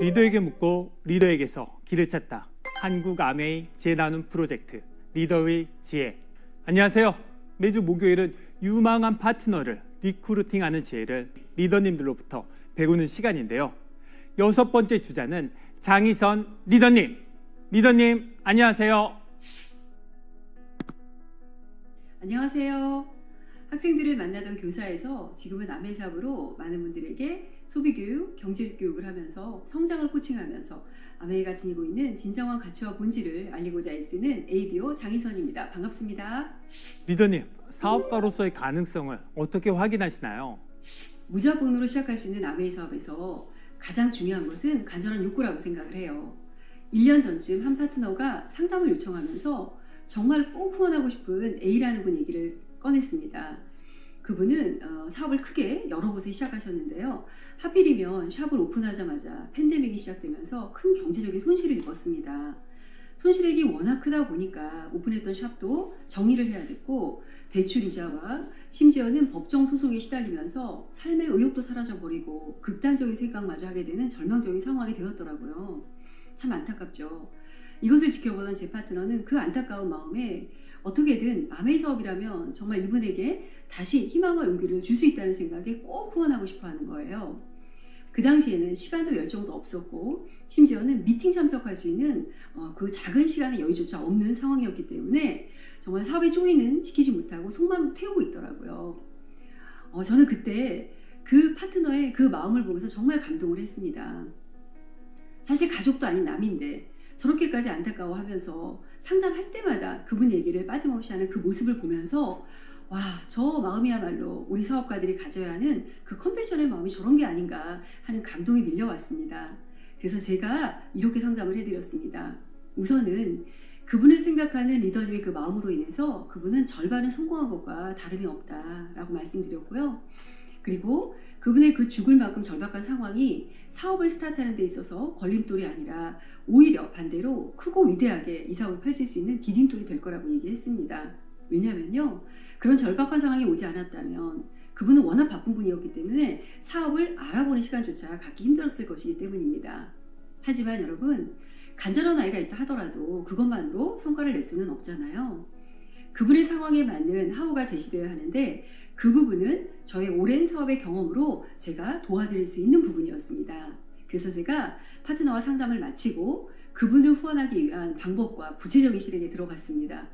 리더에게 묻고 리더에게서 길을 찾다. 한국 아메이 재나눔 프로젝트 리더의 지혜. 안녕하세요. 매주 목요일은 유망한 파트너를 리크루팅하는 지혜를 리더님들로부터 배우는 시간인데요. 6번째 주자는 장희선 리더님. 리더님 안녕하세요. 안녕하세요. 학생들을 만나던 교사에서 지금은 아메이사업으로 많은 분들에게 소비교육, 경제교육을 하면서 성장을 코칭하면서 아메이가 지니고 있는 진정한 가치와 본질을 알리고자 애쓰는 ABO 장희선입니다. 반갑습니다. 리더님, 사업가로서의 가능성을 어떻게 확인하시나요? 무자본으로 시작할 수 있는 아메이사업에서 가장 중요한 것은 간절한 욕구라고 생각을 해요. 1년 전쯤 한 파트너가 상담을 요청하면서 정말 꼭 후원하고 싶은 A라는 분 얘기를 꺼냈습니다. 그분은 사업을 크게 여러 곳에 시작하셨는데요. 하필이면 샵을 오픈하자마자 팬데믹이 시작되면서 큰 경제적인 손실을 입었습니다. 손실액이 워낙 크다 보니까 오픈했던 샵도 정리를 해야 됐고 대출 이자와 심지어는 법정 소송에 시달리면서 삶의 의욕도 사라져버리고 극단적인 생각마저 하게 되는 절망적인 상황이 되었더라고요. 참 안타깝죠. 이것을 지켜보던 제 파트너는 그 안타까운 마음에 어떻게든 아메이 사업이라면 정말 이분에게 다시 희망과 용기를 줄 수 있다는 생각에 꼭 후원하고 싶어 하는 거예요. 그 당시에는 시간도 열정도 없었고 심지어는 미팅 참석할 수 있는 그 작은 시간의 여유조차 없는 상황이었기 때문에 정말 사업의 쪼이는 시키지 못하고 속만 태우고 있더라고요. 저는 그때 그 파트너의 그 마음을 보면서 정말 감동을 했습니다. 사실 가족도 아닌 남인데 저렇게까지 안타까워하면서 상담할 때마다 그분 얘기를 빠짐없이 하는 그 모습을 보면서 와, 저 마음이야말로 우리 사업가들이 가져야 하는 그 컴패션의 마음이 저런 게 아닌가 하는 감동이 밀려왔습니다. 그래서 제가 이렇게 상담을 해드렸습니다. 우선은 그분을 생각하는 리더님의 그 마음으로 인해서 그분은 절반은 성공한 것과 다름이 없다라고 말씀드렸고요. 그리고 그분의 그 죽을 만큼 절박한 상황이 사업을 스타트하는 데 있어서 걸림돌이 아니라 오히려 반대로 크고 위대하게 이 사업을 펼칠 수 있는 디딤돌이 될 거라고 얘기했습니다. 왜냐면요, 그런 절박한 상황이 오지 않았다면 그분은 워낙 바쁜 분이었기 때문에 사업을 알아보는 시간조차 갖기 힘들었을 것이기 때문입니다. 하지만 여러분, 간절한 아이가 있다 하더라도 그것만으로 성과를 낼 수는 없잖아요. 그분의 상황에 맞는 하우가 제시되어야 하는데 그 부분은 저의 오랜 사업의 경험으로 제가 도와드릴 수 있는 부분이었습니다. 그래서 제가 파트너와 상담을 마치고 그분을 후원하기 위한 방법과 구체적인 실행에 들어갔습니다.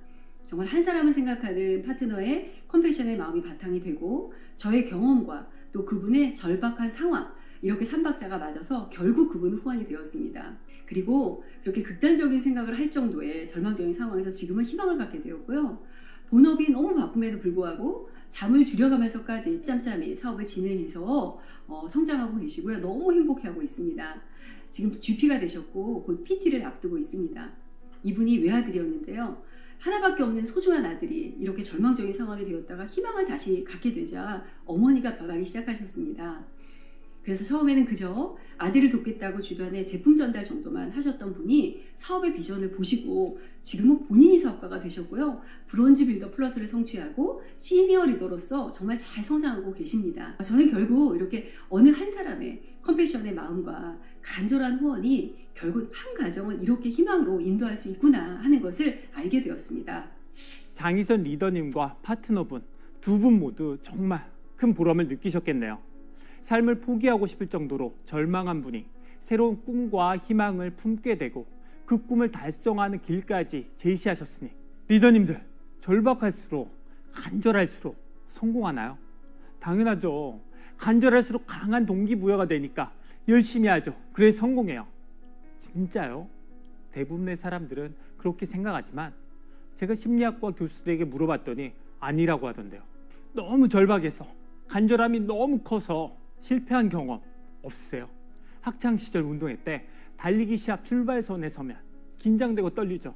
정말 한 사람을 생각하는 파트너의 컴패션의 마음이 바탕이 되고 저의 경험과 또 그분의 절박한 상황, 이렇게 3박자가 맞아서 결국 그분은 후원이 되었습니다. 그리고 그렇게 극단적인 생각을 할 정도의 절망적인 상황에서 지금은 희망을 갖게 되었고요. 본업이 너무 바쁨에도 불구하고 잠을 줄여가면서까지 짬짬이 사업을 진행해서 성장하고 계시고요. 너무 행복해하고 있습니다. 지금 GP가 되셨고 곧 PT를 앞두고 있습니다. 이분이 외아들이었는데요. 하나밖에 없는 소중한 아들이 이렇게 절망적인 상황이 되었다가 희망을 다시 갖게 되자 어머니가 변하기 시작하셨습니다. 그래서 처음에는 그저 아들을 돕겠다고 주변에 제품 전달 정도만 하셨던 분이 사업의 비전을 보시고 지금은 본인이 사업가가 되셨고요. 브론즈 빌더 플러스를 성취하고 시니어 리더로서 정말 잘 성장하고 계십니다. 저는 결국 이렇게 어느 한 사람의 컴패션의 마음과 간절한 후원이 결국 한 가정을 이렇게 희망으로 인도할 수 있구나 하는 것을 알게 되었습니다. 장희선 리더님과 파트너분 두 분 모두 정말 큰 보람을 느끼셨겠네요. 삶을 포기하고 싶을 정도로 절망한 분이 새로운 꿈과 희망을 품게 되고 그 꿈을 달성하는 길까지 제시하셨으니 리더님들, 절박할수록 간절할수록 성공하나요? 당연하죠. 간절할수록 강한 동기부여가 되니까 열심히 하죠. 그래 성공해요. 진짜요? 대부분의 사람들은 그렇게 생각하지만 제가 심리학과 교수들에게 물어봤더니 아니라고 하던데요. 너무 절박해서 간절함이 너무 커서 실패한 경험 없으세요? 학창시절 운동회 때 달리기 시합 출발선에 서면 긴장되고 떨리죠.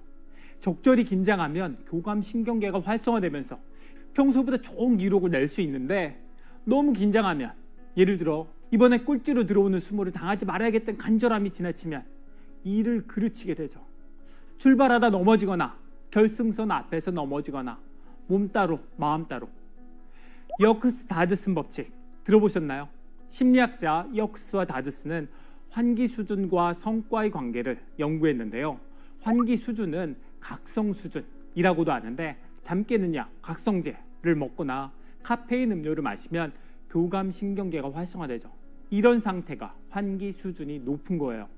적절히 긴장하면 교감신경계가 활성화되면서 평소보다 좋은 기록을 낼 수 있는데 너무 긴장하면 예를 들어 이번에 꼴찌로 들어오는 수모를 당하지 말아야겠다는 간절함이 지나치면 일을 그르치게 되죠. 출발하다 넘어지거나 결승선 앞에서 넘어지거나 몸 따로 마음 따로. 여크스 다드슨 법칙 들어보셨나요? 심리학자 여크스와 다드슨은 환기 수준과 성과의 관계를 연구했는데요. 환기 수준은 각성 수준이라고도 하는데, 잠 깨는 약, 각성제를 먹거나 카페인 음료를 마시면 교감신경계가 활성화되죠. 이런 상태가 환기 수준이 높은 거예요.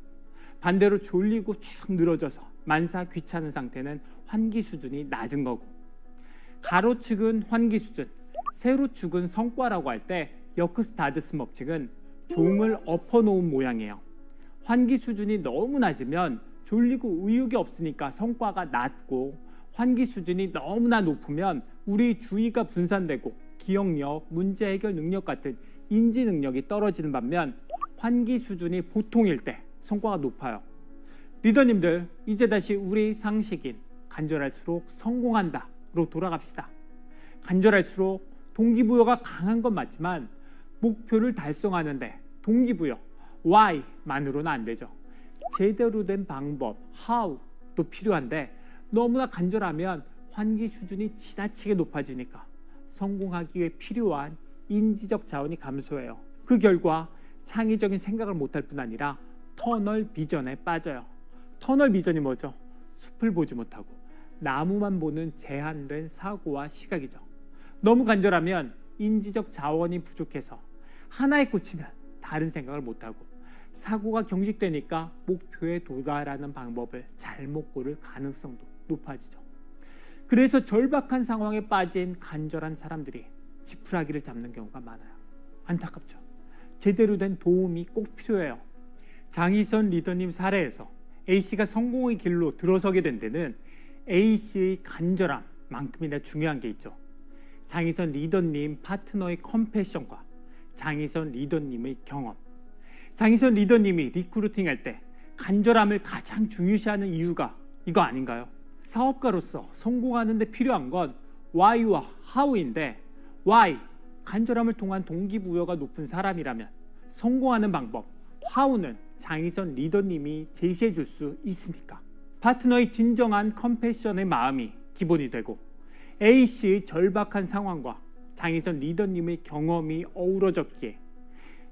반대로 졸리고 쭉 늘어져서 만사 귀찮은 상태는 환기 수준이 낮은 거고, 가로축은 환기 수준, 세로축은 성과라고 할 때 역스타드스 법칙은 종을 엎어놓은 모양이에요. 환기 수준이 너무 낮으면 졸리고 의욕이 없으니까 성과가 낮고, 환기 수준이 너무나 높으면 우리 주의가 분산되고 기억력, 문제 해결 능력 같은 인지 능력이 떨어지는 반면 환기 수준이 보통일 때 성과가 높아요. 리더님들, 이제 다시 우리 상식인 간절할수록 성공한다로 돌아갑시다. 간절할수록 동기부여가 강한 건 맞지만 목표를 달성하는데 동기부여, why만으로는 안 되죠. 제대로 된 방법, how도 필요한데 너무나 간절하면 환기 수준이 지나치게 높아지니까 성공하기 위해 필요한 인지적 자원이 감소해요. 그 결과 창의적인 생각을 못할 뿐 아니라 터널 비전에 빠져요. 터널 비전이 뭐죠? 숲을 보지 못하고 나무만 보는 제한된 사고와 시각이죠. 너무 간절하면 인지적 자원이 부족해서 하나에 꽂히면 다른 생각을 못하고, 사고가 경직되니까 목표에 도달하는 방법을 잘못 고를 가능성도 높아지죠. 그래서 절박한 상황에 빠진 간절한 사람들이 지푸라기를 잡는 경우가 많아요. 안타깝죠. 제대로 된 도움이 꼭 필요해요. 장희선 리더님 사례에서 A씨가 성공의 길로 들어서게 된 데는 A씨의 간절함만큼이나 중요한 게 있죠. 장희선 리더님 파트너의 컴패션과 장희선 리더님의 경험. 장희선 리더님이 리크루팅할 때 간절함을 가장 중요시하는 이유가 이거 아닌가요? 사업가로서 성공하는 데 필요한 건 why와 how인데, why, 간절함을 통한 동기부여가 높은 사람이라면 성공하는 방법, how는 장희선 리더님이 제시해 줄 수 있으니까. 파트너의 진정한 컴패션의 마음이 기본이 되고, A씨의 절박한 상황과 장희선 리더님의 경험이 어우러졌기에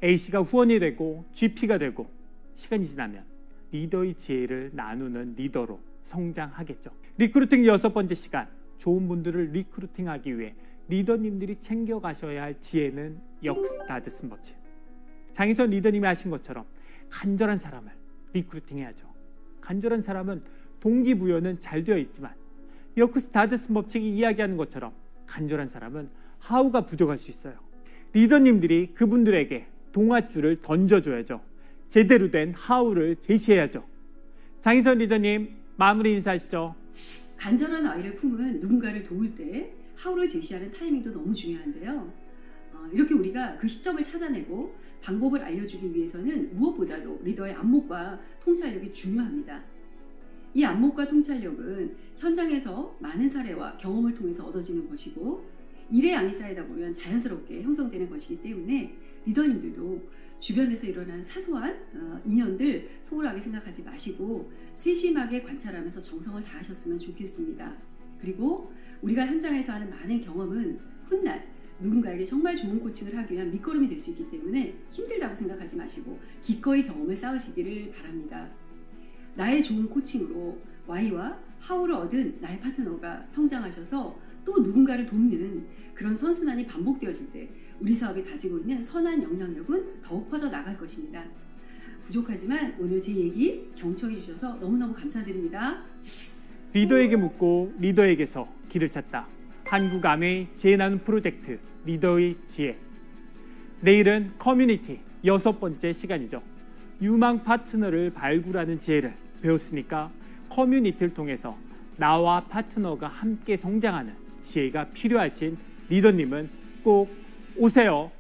A씨가 후원이 되고 GP가 되고, 시간이 지나면 리더의 지혜를 나누는 리더로 성장하겠죠. 리크루팅 6번째 시간, 좋은 분들을 리크루팅하기 위해 리더님들이 챙겨가셔야 할 지혜는 역스타드슨 법칙. 장희선 리더님이 하신 것처럼 간절한 사람을 리크루팅해야죠. 간절한 사람은 동기부여는 잘 되어 있지만 역스타드슨 법칙이 이야기하는 것처럼 간절한 사람은 하우가 부족할 수 있어요. 리더님들이 그분들에게 동아줄을 던져줘야죠. 제대로 된 하우를 제시해야죠. 장희선 리더님, 마무리 인사하시죠. 간절한 아이를 품은 누군가를 도울 때 하우를 제시하는 타이밍도 너무 중요한데요. 이렇게 우리가 그 시점을 찾아내고 방법을 알려주기 위해서는 무엇보다도 리더의 안목과 통찰력이 중요합니다. 이 안목과 통찰력은 현장에서 많은 사례와 경험을 통해서 얻어지는 것이고, 일의 양이 쌓이다 보면 자연스럽게 형성되는 것이기 때문에 리더님들도 주변에서 일어나는 사소한 인연들 소홀하게 생각하지 마시고 세심하게 관찰하면서 정성을 다하셨으면 좋겠습니다. 그리고 우리가 현장에서 하는 많은 경험은 훗날 누군가에게 정말 좋은 코칭을 하기 위한 밑거름이 될 수 있기 때문에 힘들다고 생각하지 마시고 기꺼이 경험을 쌓으시기를 바랍니다. 나의 좋은 코칭으로 Y와 How를 얻은 나의 파트너가 성장하셔서 또 누군가를 돕는 그런 선순환이 반복되어질 때 우리 사업이 가지고 있는 선한 영향력은 더욱 퍼져 나갈 것입니다. 부족하지만 오늘 제 얘기 경청해 주셔서 너무너무 감사드립니다. 리더에게 묻고 리더에게서 길을 찾다. 한국암의 지혜 나눔 프로젝트 리더의 지혜. 내일은 커뮤니티 6번째 시간이죠. 유망 파트너를 발굴하는 지혜를 배웠으니까 커뮤니티를 통해서 나와 파트너가 함께 성장하는 지혜가 필요하신 리더님은 꼭 오세요.